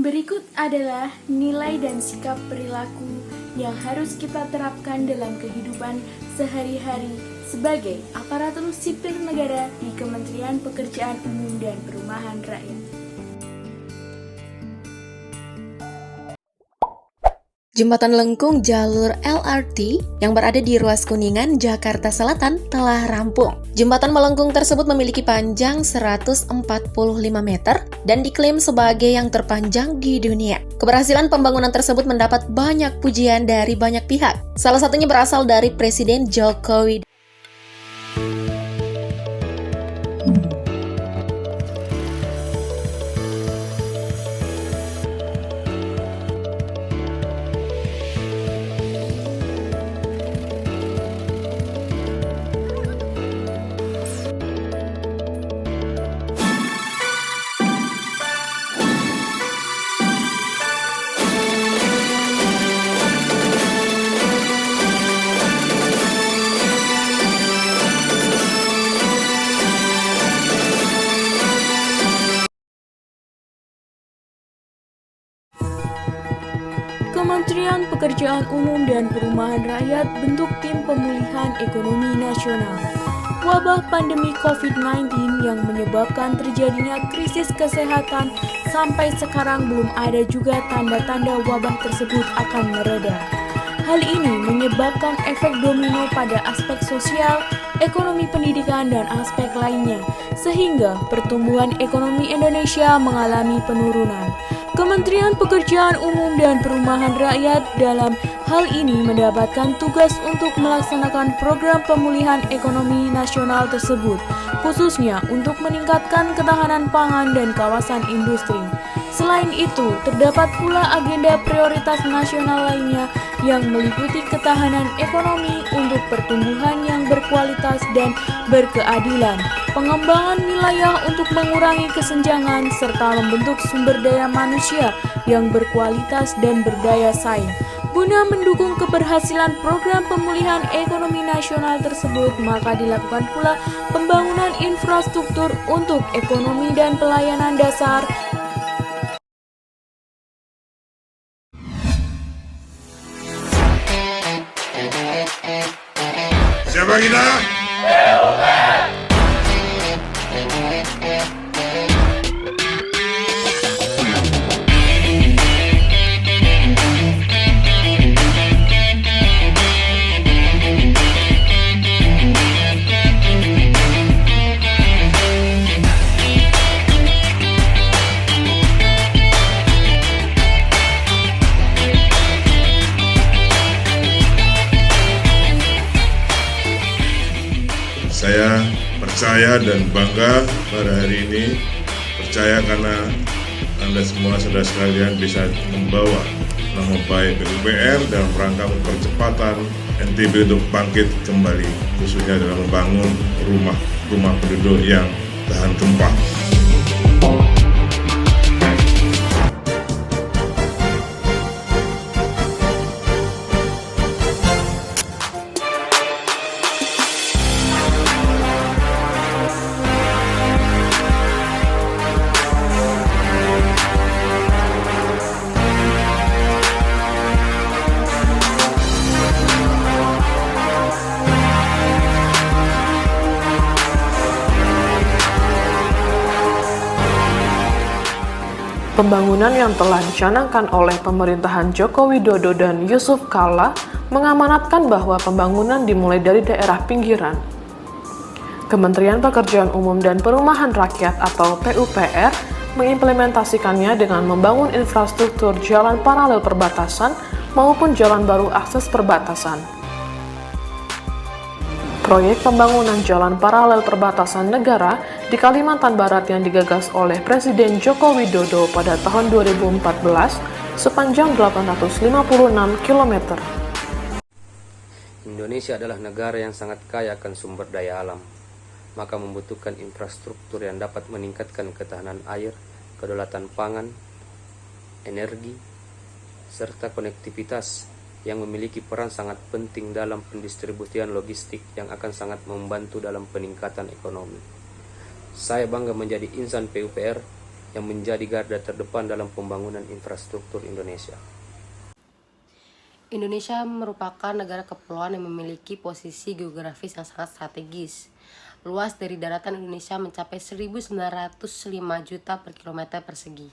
Berikut adalah nilai dan sikap perilaku yang harus kita terapkan dalam kehidupan sehari-hari sebagai aparatur sipil negara di Kementerian Pekerjaan Umum dan Perumahan Rakyat. Jembatan lengkung jalur LRT yang berada di ruas Kuningan, Jakarta Selatan telah rampung. Jembatan melengkung tersebut memiliki panjang 145 meter dan diklaim sebagai yang terpanjang di dunia. Keberhasilan pembangunan tersebut mendapat banyak pujian dari banyak pihak. Salah satunya berasal dari Presiden Joko Widodo. Kementerian Pekerjaan Umum dan Perumahan Rakyat bentuk tim pemulihan ekonomi nasional. Wabah pandemi COVID-19 yang menyebabkan terjadinya krisis kesehatan sampai sekarang belum ada juga tanda-tanda wabah tersebut akan mereda. Hal ini menyebabkan efek domino pada aspek sosial, ekonomi pendidikan, dan aspek lainnya, sehingga pertumbuhan ekonomi Indonesia mengalami penurunan. Kementerian Pekerjaan Umum dan Perumahan Rakyat dalam hal ini mendapatkan tugas untuk melaksanakan program pemulihan ekonomi nasional tersebut, khususnya untuk meningkatkan ketahanan pangan dan kawasan industri. Selain itu, terdapat pula agenda prioritas nasional lainnya yang meliputi ketahanan ekonomi untuk pertumbuhan yang berkualitas dan berkeadilan, pengembangan wilayah untuk mengurangi kesenjangan, serta membentuk sumber daya manusia yang berkualitas dan berdaya saing. Guna mendukung keberhasilan program pemulihan ekonomi nasional tersebut, maka dilakukan pula pembangunan infrastruktur untuk ekonomi dan pelayanan dasar. Siapa kita? Saya percaya dan bangga pada hari ini, percaya karena Anda semua saudara sekalian bisa membawa nama baik PUPR dalam rangka percepatan NTB untuk bangkit kembali, khususnya dalam membangun rumah penduduk yang tahan gempa. Pembangunan yang telah dicanangkan oleh pemerintahan Joko Widodo dan Yusuf Kala mengamanatkan bahwa pembangunan dimulai dari daerah pinggiran. Kementerian Pekerjaan Umum dan Perumahan Rakyat atau PUPR mengimplementasikannya dengan membangun infrastruktur jalan paralel perbatasan maupun jalan baru akses perbatasan. Proyek pembangunan jalan paralel perbatasan negara di Kalimantan Barat yang digagas oleh Presiden Joko Widodo pada tahun 2014 sepanjang 856 km. Indonesia adalah negara yang sangat kaya akan sumber daya alam, maka membutuhkan infrastruktur yang dapat meningkatkan ketahanan air, kedaulatan pangan, energi, serta konektivitas yang memiliki peran sangat penting dalam pendistribusian logistik yang akan sangat membantu dalam peningkatan ekonomi. Saya bangga menjadi insan PUPR yang menjadi garda terdepan dalam pembangunan infrastruktur Indonesia. Indonesia merupakan negara kepulauan yang memiliki posisi geografis yang sangat strategis. Luas dari daratan Indonesia mencapai 1.905 juta per kilometer persegi.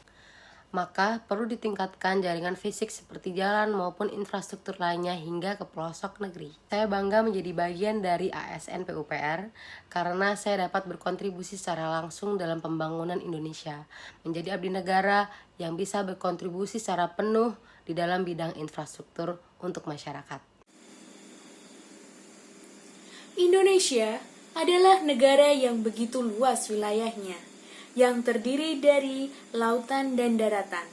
Maka perlu ditingkatkan jaringan fisik seperti jalan maupun infrastruktur lainnya hingga ke pelosok negeri. Saya bangga menjadi bagian dari ASN PUPR karena saya dapat berkontribusi secara langsung dalam pembangunan Indonesia, menjadi abdi negara yang bisa berkontribusi secara penuh di dalam bidang infrastruktur untuk masyarakat. Indonesia adalah negara yang begitu luas wilayahnya, yang terdiri dari lautan dan daratan.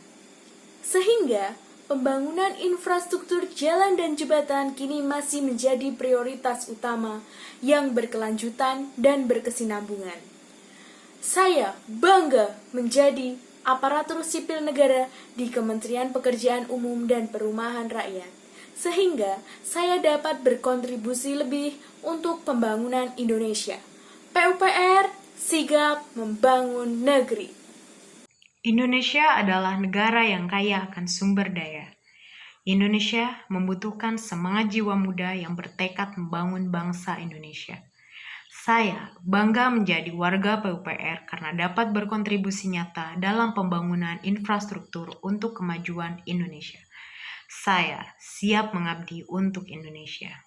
Sehingga pembangunan infrastruktur jalan dan jembatan kini masih menjadi prioritas utama yang berkelanjutan dan berkesinambungan. Saya bangga menjadi aparatur sipil negara di Kementerian Pekerjaan Umum dan Perumahan Rakyat, sehingga saya dapat berkontribusi lebih untuk pembangunan Indonesia. PUPR sigap membangun negeri. Indonesia adalah negara yang kaya akan sumber daya. Indonesia membutuhkan semangat jiwa muda yang bertekad membangun bangsa Indonesia. Saya bangga menjadi warga PUPR karena dapat berkontribusi nyata dalam pembangunan infrastruktur untuk kemajuan Indonesia. Saya siap mengabdi untuk Indonesia.